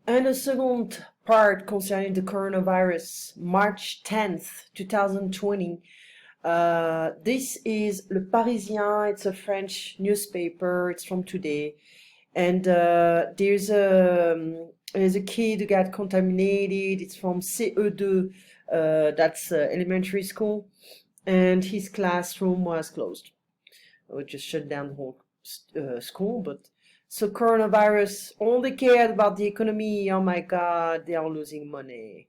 And a second part concerning the coronavirus, March 10th, 2020. This is Le Parisien. It's a French newspaper. It's from today. And there's a kid who got contaminated. It's from CE2, that's elementary school. And his classroom was closed. We just shut down the whole school. But so coronavirus, all they cared about the economy. Oh my God, they are losing money.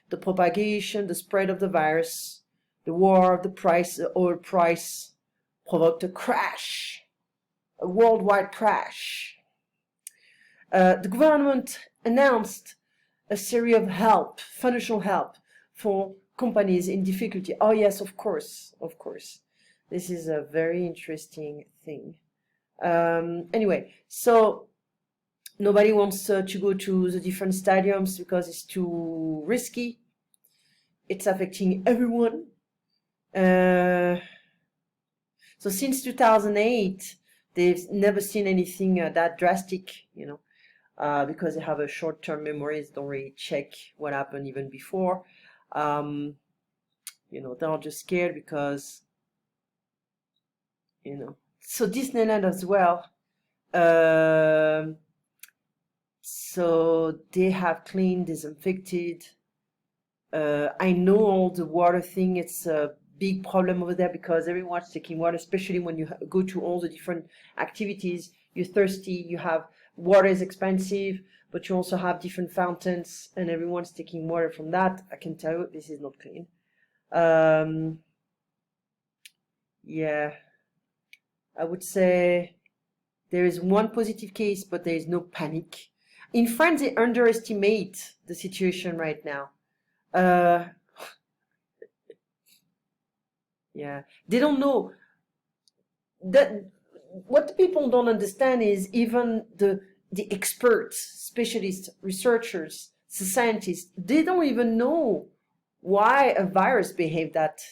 The propagation, the spread of the virus, the war, the oil price provoked a crash, a worldwide crash. The government announced a series of help, financial help for companies in difficulty. Oh yes, of course, of course. This is a very interesting thing. Anyway, so nobody wants to go to the different stadiums because it's too risky. It's affecting everyone. So since 2008, they've never seen anything that drastic, because they have a short-term memory. They don't really check what happened even before. They're just scared because, so Disneyland as well. So they have cleaned, disinfected. I know all the water thing. It's a big problem over there because everyone's taking water, especially when you go to all the different activities. You're thirsty. You have water is expensive, but you also have different fountains, and everyone's taking water from that. I can tell you this is not clean. Yeah, I would say there is one positive case, but there is no panic. In France, they underestimate the situation right now. Yeah, they don't know that. What the people don't understand is even the experts, specialists, researchers, the scientists, they don't even know why a virus behaved that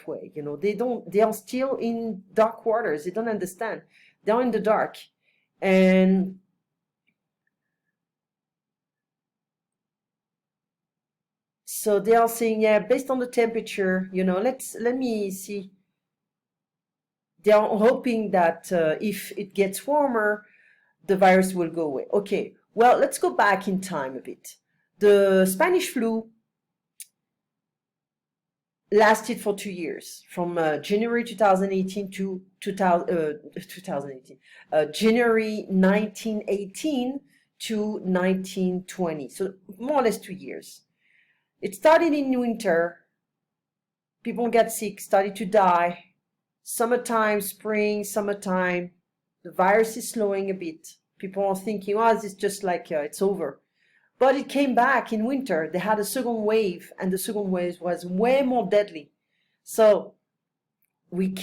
way. They are still in dark waters. They don't understand. They're in the dark. And so they are saying, yeah, based on the temperature, let me see. They are hoping that if it gets warmer, the virus will go away. Okay, well, let's go back in time a bit. The Spanish flu lasted for 2 years, from January 2018 to 2018, January 1918 to 1920. So more or less 2 years. It started in winter. People get sick, started to die. Summertime, spring, summertime. The virus is slowing a bit. People are thinking, oh, this is just like it's over. But it came back in winter. They had a second wave, and the second wave was way more deadly. So we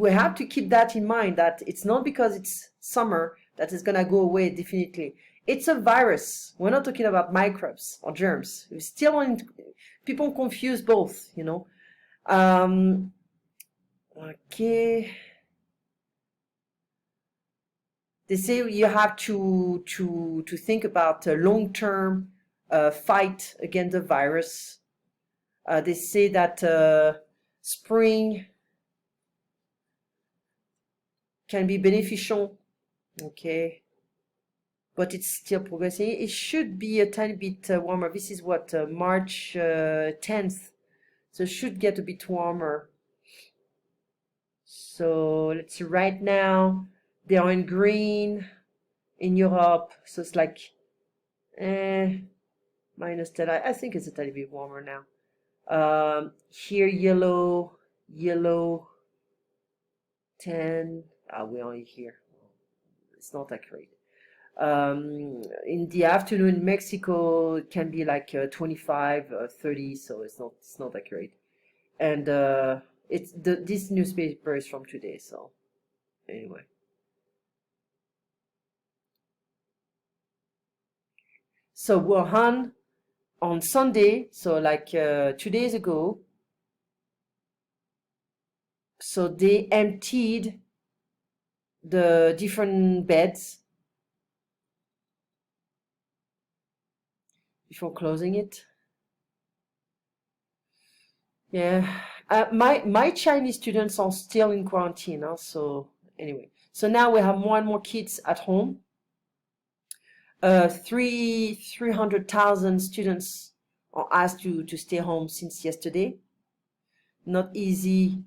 have to keep that in mind, that it's not because it's summer that it's gonna go away definitely. It's a virus. We're not talking about microbes or germs. People confuse both, Okay. They say you have to think about a long-term fight against the virus. They say that spring can be beneficial, okay, but it's still progressing. It should be a tiny bit warmer. This is what, March 10th, so it should get a bit warmer. So let's see, right now they are in green in Europe, so it's like -10. I think it's a tiny bit warmer now. Here yellow 10. We're only here. It's not accurate. In the afternoon in Mexico, it can be like 25, 30, so it's not accurate. And this newspaper is from today, so anyway. So Wuhan on Sunday, so like 2 days ago, so they emptied the different beds. before closing it. Yeah, my Chinese students are still in quarantine, so anyway. So now we have more and more kids at home. 300,000 students are asked to stay home since yesterday. Not easy.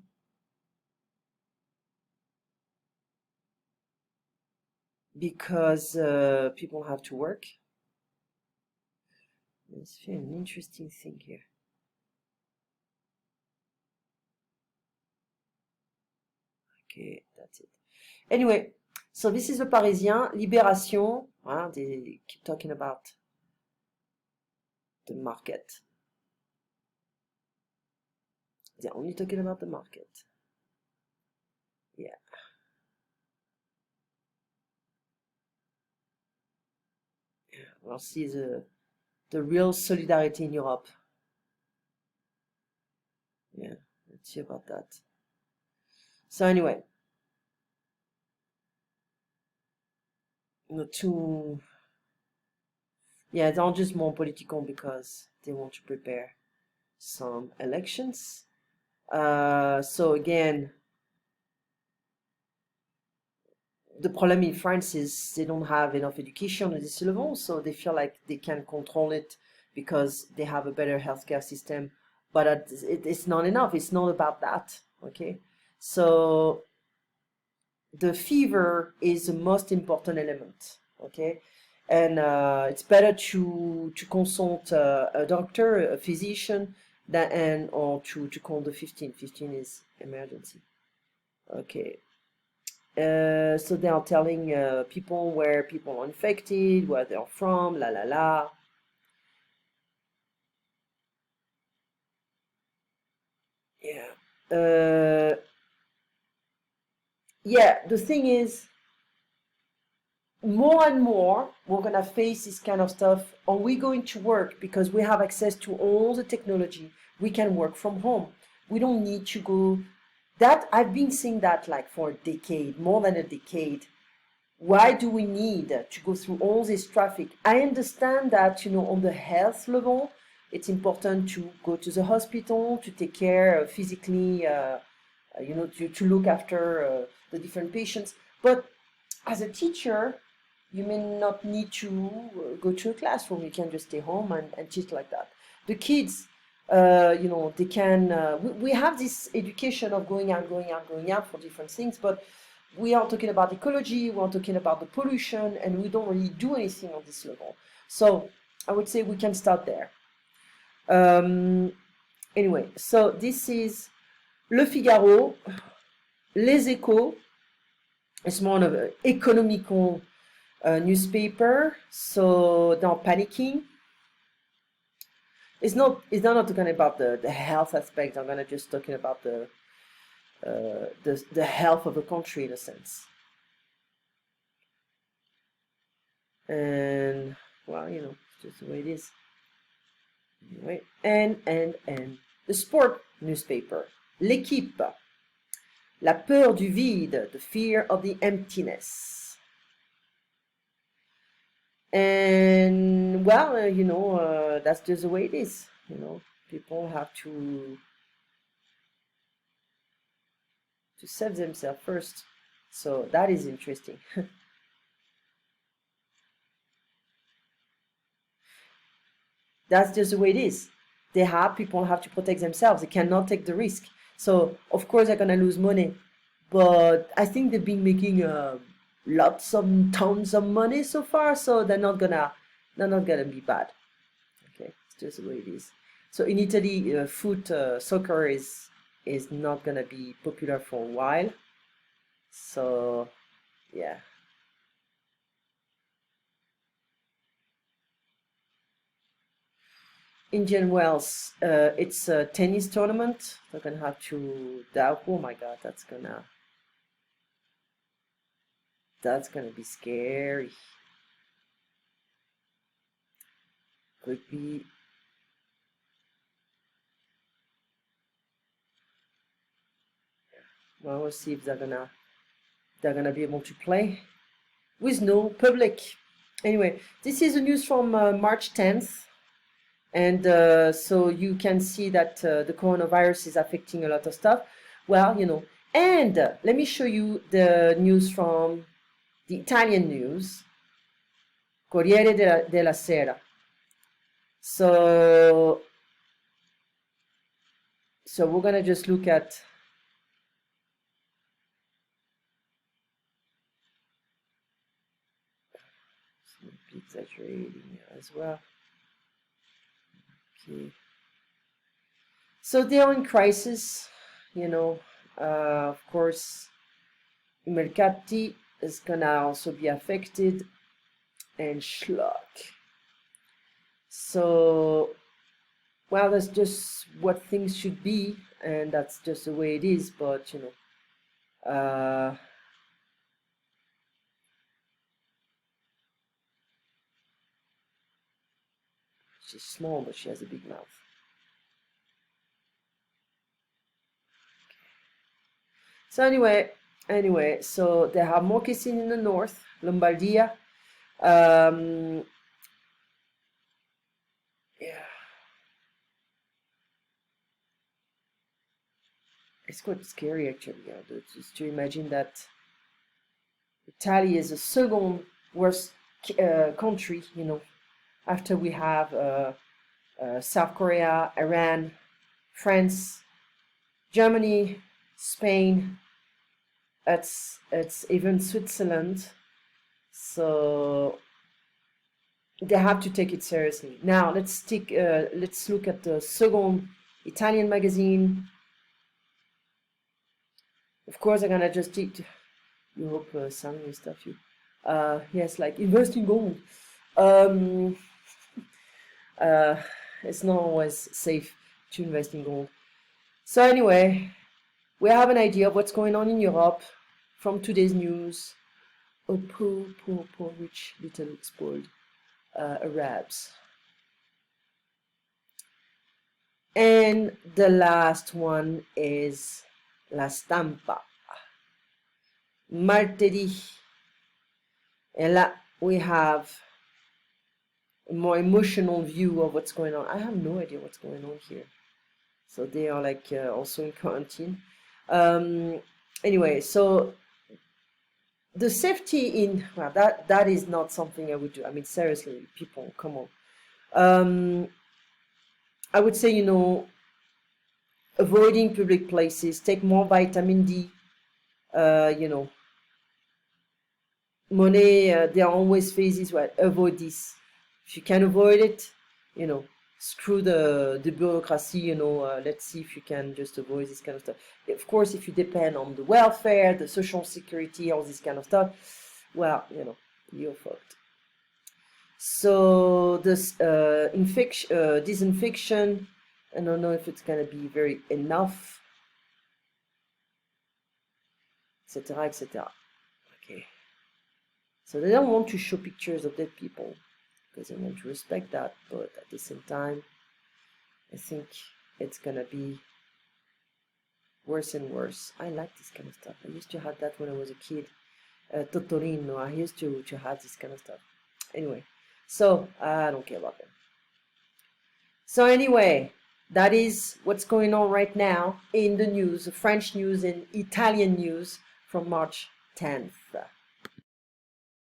Because people have to work. Let's feel an interesting thing here. Okay, that's it. Anyway, so this is the Parisien, Libération. They keep talking about the market. They're only talking about the market. Yeah. We'll see the real solidarity in Europe. Yeah, let's see about that. So anyway, yeah, they're just more political because they want to prepare some elections. So again, the problem in France is they don't have enough education at this level, so they feel like they can control it because they have a better healthcare system. But it's not enough. It's not about that. Okay, so the fever is the most important element. Okay, and it's better to consult a doctor, a physician, or to call the 15. 15 is emergency. Okay. So they are telling people where people are infected, where they're from, la la la. Yeah. Yeah, the thing is, more and more, we're going to face this kind of stuff. Are we going to work? Because we have access to all the technology. We can work from home. We don't need to go. That I've been saying that like for a decade, more than a decade. Why do we need to go through all this traffic? I understand that, on the health level, it's important to go to the hospital, to take care physically, to look after the different patients. But as a teacher, you may not need to go to a classroom. You can just stay home and teach like that. The kids, they can, we have this education of going out for different things, but we are talking about ecology, we are talking about the pollution, and we don't really do anything on this level. So I would say we can start there. Anyway, so this is Le Figaro, Les Echos. It's more of an economical newspaper, so they're panicking. It's not talking about the health aspect. I'm gonna just talking about the health of the country in a sense. And well, it's just the way it is. Anyway, and the sport newspaper, L'Équipe, La peur du vide, the fear of the emptiness. And well, that's just the way it is. People have to save themselves first. So that is interesting. That's just the way it is. People have to protect themselves. They cannot take the risk. So of course they're gonna lose money, but I think they've been making tons of money so far. So they're not gonna be bad. Okay, it's just the way it is. So in Italy, soccer is not gonna be popular for a while. So yeah. Indian Wells, it's a tennis tournament. They're gonna have to oh my god, that's gonna be scary. Could be. Well, we'll see if they're gonna be able to play with no public. Anyway, this is the news from March 10th. And so you can see that the coronavirus is affecting a lot of stuff. Well, and let me show you the news from the Italian news, Corriere della Sera. So we're gonna just look at exaggerating as well. Okay. So they are in crisis, of course. I mercati is gonna also be affected, and Schlock. So, well, that's just what things should be, and that's just the way it is. But she's small, but she has a big mouth. So anyway, so they have more cases in the north, Lombardia. Yeah. It's quite scary actually, just to imagine that Italy is the second worst country, after we have South Korea, Iran, France, Germany, Spain. It's even Switzerland. So they have to take it seriously. Now let's look at the second Italian magazine. Of course, I'm gonna just take. You hope selling and stuff. Yes, like invest in gold. It's not always safe to invest in gold. So anyway, we have an idea of what's going on in Europe from today's news. Oh, poor, rich, little spoiled Arabs. And the last one is La Stampa. Martedì. And là we have a more emotional view of what's going on. I have no idea what's going on here. So they are like also in quarantine. Anyway, so the safety in, well, that is not something I would do. I mean, seriously, people, come on. I would say, avoiding public places, take more vitamin D, money, there are always phases where avoid this. If you can avoid it, screw the bureaucracy, let's see if you can just avoid this kind of stuff. Of course, if you depend on the welfare, the social security, all this kind of stuff, well, you're fucked. So this disinfection, I don't know if it's gonna be very enough, etc., etc. Okay. So they don't want to show pictures of dead people because they want to respect that, but at the same time, I think it's gonna be worse and worse. I like this kind of stuff. I used to have that when I was a kid. Totorino, I used to have this kind of stuff. Anyway, so I don't care about them. So anyway, that is what's going on right now in the news, the French news and Italian news from March 10th.